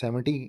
70